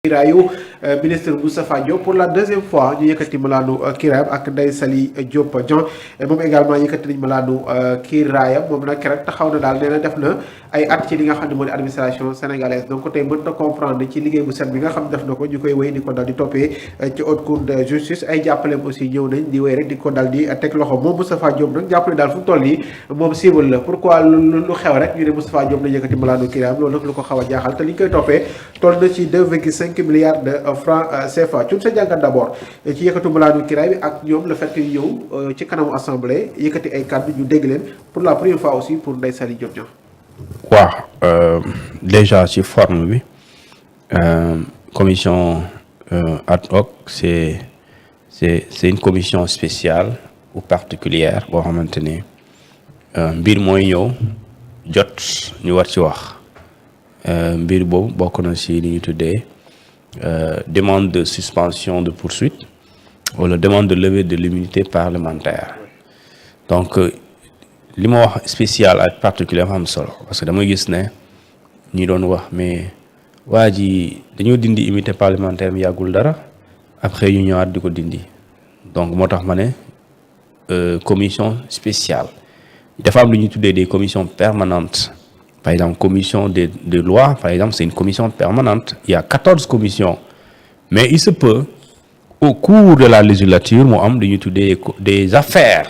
kiraayu ministre Moustapha Diop pour la deuxième fois ñu yëkkati malaanu kiraayam ak Ndeye Saly Diop Dieng moom également yëkkati nañ malaanu kiraayam moom nag rek taxaw na daal nee na def na ay at ci li nga xam ne moo di administration sénégalaise donc tey mën na comprendre ci liggéey bu set bi nga xam def na ko ñu koy wéy di ko dal di toppee ci haute cour de justice ay jàppaleem aussi ñëw nañ di wéy rek di ko dal di teg loxo moom Moustapha Diop nag jàppale daal fu mu toll nii moom cible la pourquoi lu xew rek ñu ne Moustapha Diop na yëkkati malaanu kiraayam loolu nag lu ko xaw a jaaxal te li ñu koy toppee toll na ci 2,5 milliards de francs CFA ci sa jàngat d'abord ci yëkkatu malaanu kiraay bi ak ñoom le fait que ñëw ci kanamu assemblée yëkkati ay kàddu ñu dégg leen pour la première fois aussi pour Ndeye Saly Diop Dieng. waaw déjà ci forme bi commission ad hoc c'est une commission spéciale ou particulière boo xamante ni mbir mooy ñëw jot ñu war ci wax mbir boobu bokk na ci li ñu tuddee demande de suspension de poursuite wala demande de levée de l'immunité parlementaire donc li ma wax spécial ak particulier am solo parce que damay gis ne ñi doon wax mais waa ji dañoo dindi immunité parlementaire mi yàggul dara après ñu ñëwaat di ko dindi donc moo tax ma ne commission spéciale dafa am lu ñuy tuddee des commissions permanentes par exemple commission des lois par exemple c'est une commission permanente il y a 14 commissions mais il se peut au cours de la législature moo am lu ñuy tuddee des affaires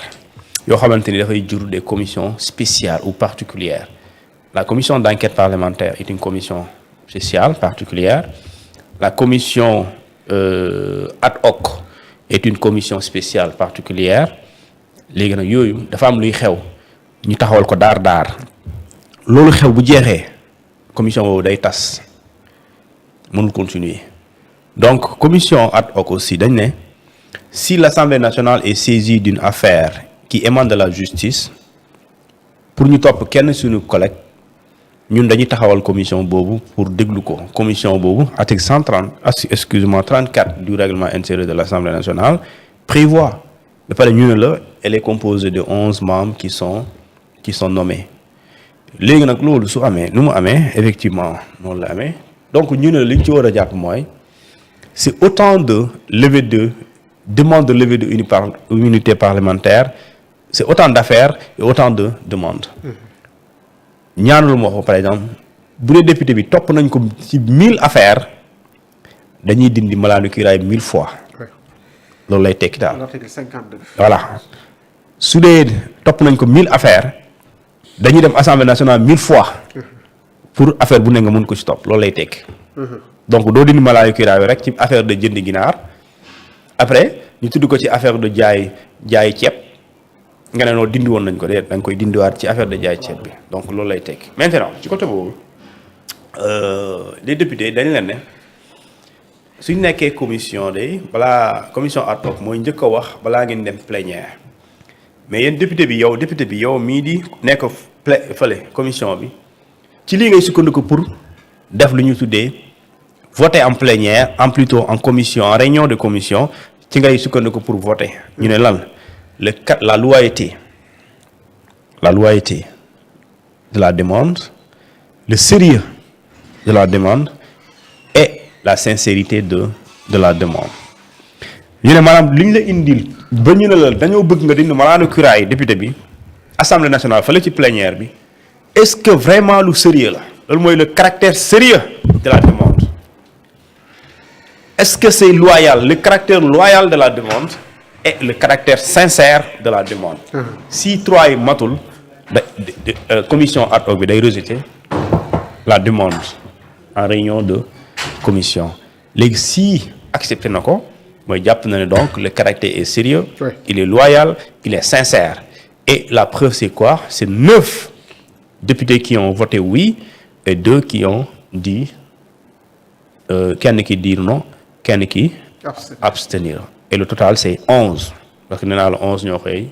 yoo xamante ni dafay jur des commissions spéciales ou particulières la commission d'enquête parlementaire est une commission spéciale particulière la commission ad hoc est une commission spéciale particulière léegi nag yooyu dafa am luy xew ñu taxawal ko daar loolu xew bu jeexee commission boobu day tas mënul continuer donc commission ad hoc aussi dañ ne si l'Assemblée nationale est saisie d'une affaire qui émane de la justice pour ñu topp kenn suñu collègue ñun dañuy taxawal commission boobu pour déglu ko commission boobu article 34 du règlement intérieur de l'Assemblée nationale prévoit ba pare ñu ne la elle est composée de 11 membres qui sont nommés léegi nag loolu su amee nu mu amee effectivement noonu la amee donc ñu ne li ñu ci war a jàpp mooy c'est autant de demande de levée de immunité parlementaire c'est autant d'affaires et autant de demandes ñaanul moo ko par exemple bu dee député bi topp nañ ko ci 1000 affaires dañuy dindi malaanu kiraay 1000 fois loolu lay tekki daal. L'article 52. voilà su dee topp nañ ko 1000 affaires dañuy dem assemblée nationale 1000 fois pour affaire bu ne nga mën ko ci topp loolu lay tekki. donc doo dindi malaanu kiraay rek ci affaire de jënd ginaar après ñu tudd ko ci affaire de jaay ceeb. nga ne noo dindi woon nañ ko de da nga koy dindiwaat ci affaire de jaay ceeb bi donc loolu lay tekki maintenant ci côté boobu les députés dañ leen ne suñ nekkee commission de balaa commission ad hoc mooy njëkk a wax balaa ngeen dem plénière mais yéen député bi yow mii di nekk fële commission bi ci lii ngay sukkandiku pour def lu ñu tuddee voter en plénière en plutôt en commission en réunion de commission ci ngay sukkandiku pour voter ñu ne lan la loyauté de la demande, le sérieux de la demande et la sincérité de la demande. ñu ne maanaam li ñu la indil ba ñu ne la dañoo bëgg nga dindi malaanu kiraay député bi assemblée nationale fële ci plénière bi est-ce que vraiment lu sérieux la loolu mooy le caractère sérieux de la demande est-ce que c'est loyal le caractère loyal de la demande et le caractère sincère de la demande. Si trois yi matul commission ad hoc bi day rejeter la demande en réunion de commission léegi si accepté na ko mooy jàpp na ne donc le caractère est sérieux il est loyal il est sincère et la preuve c'est quoi c'est 9 députés qui ont voté oui et 2 qui ont dit kenn ki dire non kenn ki abstenir et le total c'est 11 parce que nee naa la 11 ñoo koy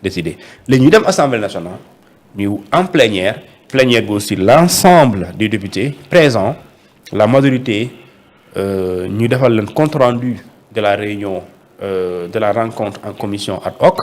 décider léegi ñu dem assemblée nationale ñu en plénière bi aussi l'ensemble des députés présents la majorité ñu defal leen compte rendu de la réunion de la rencontre en commission ad hoc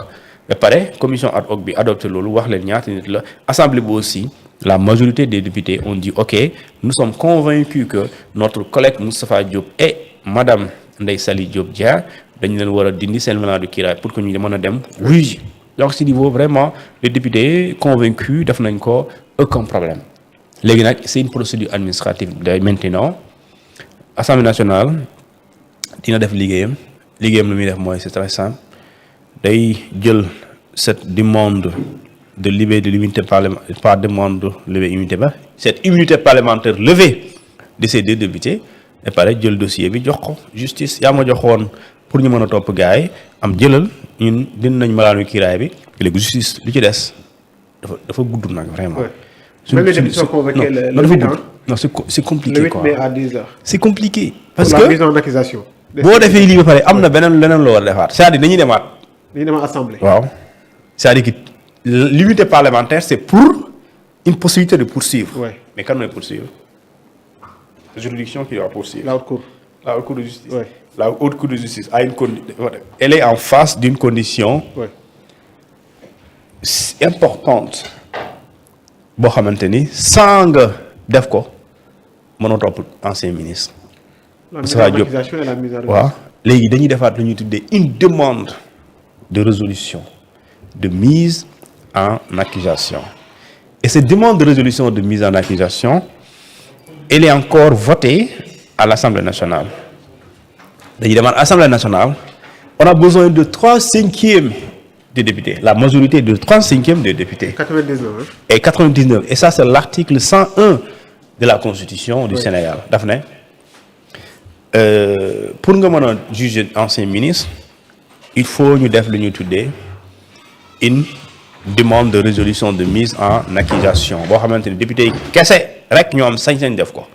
ba pare commission ad hoc bi adopté loolu wax leen ñaata nit la assemblée bi aussi la majorité des députés ont dit ok, nous sommes convaincus que notre collègue Moustapha Diop et madame Ndeye Saly Diop Dia dañu leen war a dindi seen mandat de kiiraay pour que ñu mën a dem wuyu. Donc ce niveau vraiment les députés convaincus def nañ ko aucun problème. Léegi nag c'est une procédure administrative day maintenant Assemblée nationale dina def liggéeyam lu muy def mooy c'est très simple day jël cette demande de lever de l'immunité parlementaire par demande de lever immunité ba cette immunité parlementaire levée de ces deux députés et pare jël dossier bi jox ko justice yaa ma joxoon pour ñu mën a topp gars yi am jëlal ñun dindi nañ malaanu kiiraay bi léegi justice lu ci des dafa gudd nag vraiment. Même les députés sont convoqués le 8 ans. Non, c'est compliqué. Le 8 mai à 10h. C'est compliqué. Parce que la mise en accusation. boo defee lii ba pare am na leneen loo war a defaat c'est-à-dire dañuy demaat. dañuy demaat assemblée. waaw c'est-à-dire que l'immunité parlementaire c'est pour une possibilité de poursuivre. Ouais. Mais kan mooy poursuivre. La juridiction qui doit poursuivre. La haute cour. La haute cour de justice. Ouais. La haute cour de justice a une elle est en face d'une condition. Ouais. Importante. boo xamante ni sans nga def ko mënoo topp ancien ministre. La mise en accusation et la mise en réserve. waaw léegi dañuy defaat lu ñuy tuddee une demande de résolution de mise en accusation et cette demande de résolution de mise en accusation elle est encore votée à l'Assemblée nationale. dañuy demande Assemblée nationale on a besoin de 3/5 des députés, la majorité de 3/5 des députés. 99. Hein? Et 99. Et ça, c'est l'article 101 de la Constitution du Sénégal. Daphné, pour nous juger ancien ministre, il faut nous faire une demande de résolution de mise en accusation. Bon, les députés, qu'est-ce que nous avons 5 def ko.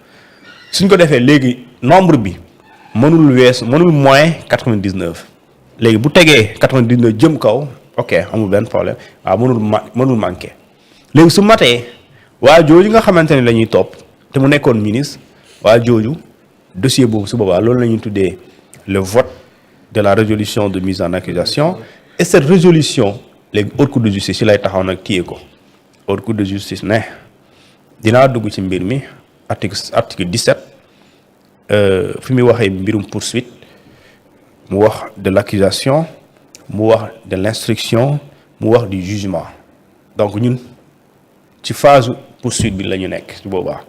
Si nous avons fait le nombre bi, mënul moins 99. Les bu tégué 99 jëm kaw. Ok amul benn problème waaw mënul manqué léegi su matee waa jooju nga xamante ne la ñuy topp te mu nekkoon ministre waa jooju dossier boobu su boobaa loolu la ñuy tuddee le vote de la résolution de mise en accusation et cette résolution léegi haute cour de justice ci lay taxaw nag téye ko haute cour de justice ne dinaa dugg ci mbir mi article 17 fi muy waxee mbirum poursuite mu wax de l'accusation mu wax de l'instruction mu wax du jugement donc ñun ci phase poursuite bi la ñu nekk su boobaa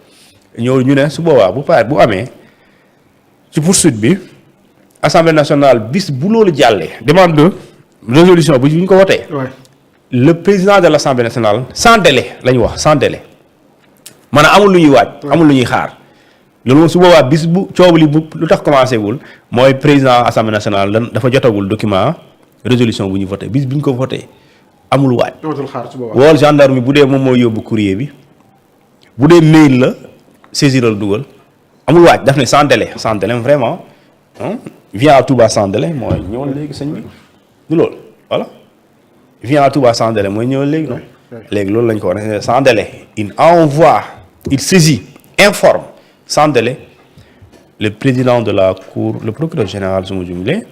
ñëw ñu ne su boobaa bu amee ci poursuite bi Assemblée nationale bis bu loolu jàllee demande de résolution bu ñu ko wotee le président de l'Assemblée nationale sans délai la ñu wax sans délai maanaam amul lu ñuy waaj amul lu ñuy xaar loolu moom su boobaa bis bu coow li bu lu tax commencé wul mooy président Assemblée nationale dafa jotagul document résolution bu ñu voté bis bi ñu ko voté amul waaj. wool gendarme bu dee moom mooy yóbbu courrier bi bu dee mail la saisiral dugal amul waaj daf ne sans délai vraiment viens à Touba sans délai mooy ñëwal léegi sëñ bi du loolu voilà viens à Touba sans délai mooy ñëwal léegi noonu léegi loolu lañ ko war a sans délai il envoie il saisit informe sans délai le président de la cour le procureur général su ma jumlee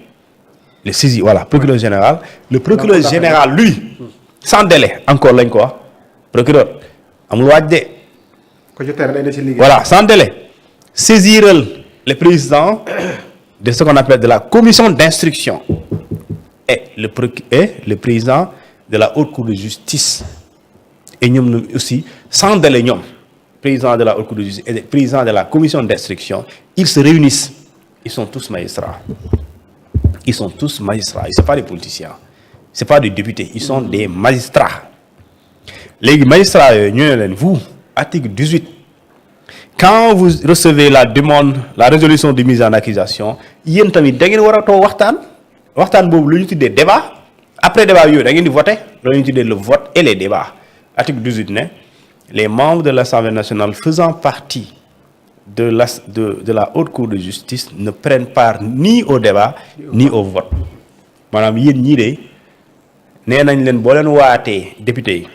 le saisi voilà procureur général le procureur général lui sans délai encore lañ ko wax procureur amul waaj de voilà sans délai saisiral le président de ce qu'on appelle de la commission d'instruction et le président de la haute cour de justice et ñoom aussi sans délai ñoom président de la haute cour de justice et le président de la commission d'instruction ils se réunissent ils sont tous magistrats. Ils sont tous magistrats. Ils ne sont pas des politiciens. Ce ne sont pas des députés. Ils sont des magistrats. Les magistrats, vous, article 18, quand vous recevez la demande, la résolution de mise en accusation, vous avez des débats. Après débat, vous avez voté. Le vote et les débats. Article 18, les membres de l'Assemblée nationale faisant partie de la haute cour de justice ne prennent part ni au débat ni au vote maanaam yéen ñii de nee nañ leen boo leen waatee député yi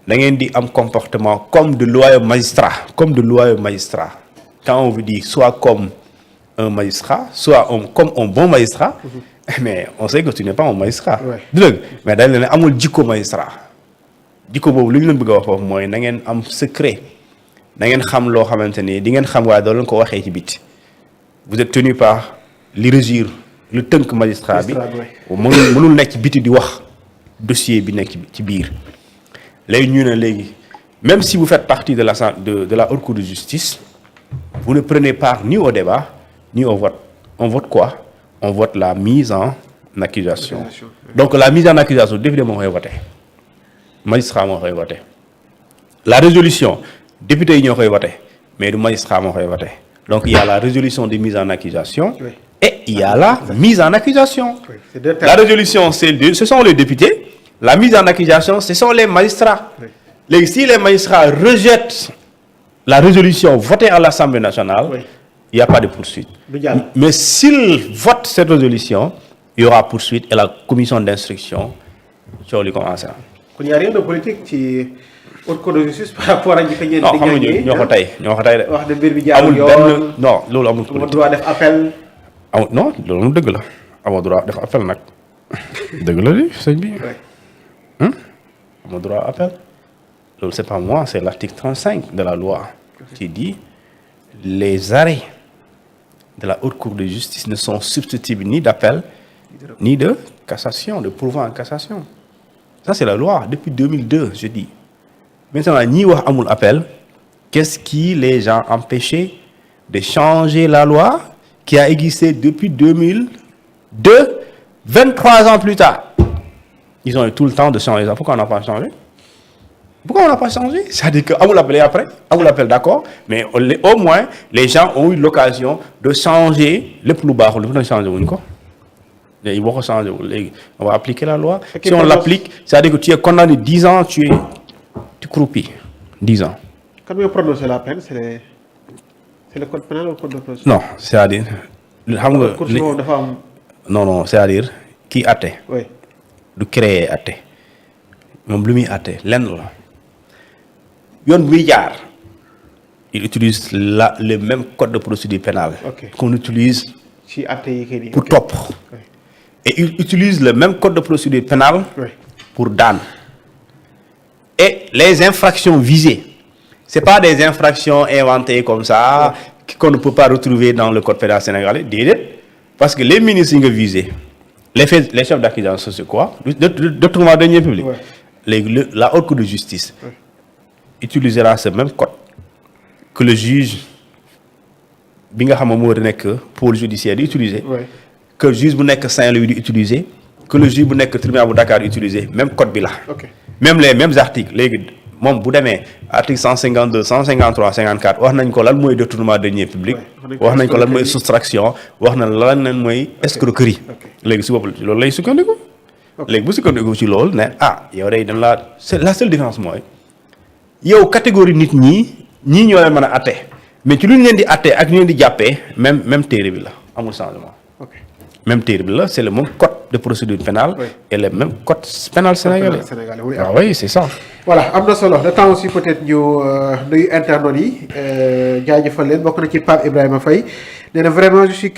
da ngeen di am comportement comme de loyaux magistrats quand on vous dit soit comme un magistrat soit comme un bon magistrat mais on sait que tu n'es pas un magistrat du dëgg mais dañ leen amul jikko magistrat jikko boobu li ñu leen bëgg a wax foofu mooy na ngeen am secret na ngeen xam loo xamante ni di ngeen xam waaye doo leen ko waxee ci biti vous êtes tenu par li régir lu tënk magistrat bi mënul nekk ci biti di wax dossier bi nekk ci biir léegi ñu ne léegi même si vous faites partie de la haute cour de justice vous ne prenez part ni au débat ni au vote. On vote quoi? On vote la mise en accusation. Donc la mise en accusation député moo koy voté magistrat moo koy voté la résolution député yi ñoo koy voté mais du magistrat moo koy voté donc il y a la résolution de mise en accusation et il y a la mise en accusation. La résolution ce sont les députés, la mise en accusation ce sont les magistrats. Léegi si les magistrats rejettent la résolution votée à l'Assemblée nationale, il n'y a pas de poursuite. Mais s'ils votent cette résolution, il y aura poursuite et la commission d'instruction sur le commencé. Il n'y a rien de politique ci haute cour de justice par rapport à ñi ko ñeen non xamuñu ñoo ko tey de wax de mbir bi jaar amul yoon non loolu amul politique droit def appel non loolu dëgg la amoo droit def appel nag dëgg la di sëñ bi amoo droit appel loolu c'est pas moi c'est l'article 35 de la loi qui dit les arrêts de la haute cour de justice ne sont susceptibles ni d'appel ni de cassation, de pourvoi en cassation. Ça c'est la loi depuis 2002 je dis. Maintenant ñi wax amul appel qu'est-ce qui les a empêchés de changer la loi qui a existé depuis 2002 23 ans plus tard ils ont eu tout le temps de changer ça. Pourquoi on n'a pas changé? Pourquoi on n'a pas changé? C'est-à-dire que amul appel après amul appel d'accord mais au moins les gens ont eu l'occasion de changer lépp lu baaxul lu fi changé wuñ ko léegi boo ko changé wul léegi on va appliquer la loi. Si on l'applique c'est-à-dire que tu es condamné 10 ans tu croupis 10 ans. Quand on prononce la peine c'est le code pénal ou le code de procédure? Non c'est-à-dire xam nga non c'est-à-dire kii àtte du créer àtte moom lu muy àtte lenn la yoon buy jaar il utilise le même code de procédure pénale qu'on utilise pour topp et il utilise le même code de procédure pénale pour daan et les infractions visées c'est pas des infractions inventées comme ça qu'on ne peut pas retrouver dans le code pénal sénégalais déedéet parce que les ministres yi nga visé les chefs d'accusation c'est quoi détournement de deniers publics léegi la haute cour de justice utilisera ce même code que le juge bi nga xam ne moo nekk pôle judiciaire di utiliser que juge bu nekk Saint-Louis di utiliser que le juge bu nekk tribunal bu Dakar di utiliser même code bi la même les mêmes articles léegi moom bu demee article 152 153 54 wax nañ ko lan mooy détournement de deniers publics wax nañ ko lan mooy soustraction wax na lan mooy escroquerie léegi si bopp loolu lay sukkandiku léegi bu sukkandiku ci loolu ne yow day dañ la seule différence mooy yow catégorie nit ñii ñoo leen mën a atte mais ci lu ñu leen di atte ak ñu leen di jàppee même téere bi la amul changement même téere bi la c'est le même code de procédure pénale et le même code pénal sénégalais. Oui c'est ça. Voilà am na solo le temps aussi peut-être ñu nuyu internautes yi jaajëfal leen bokk na ci Pape Ibrahima Faye nee na vraiment je suis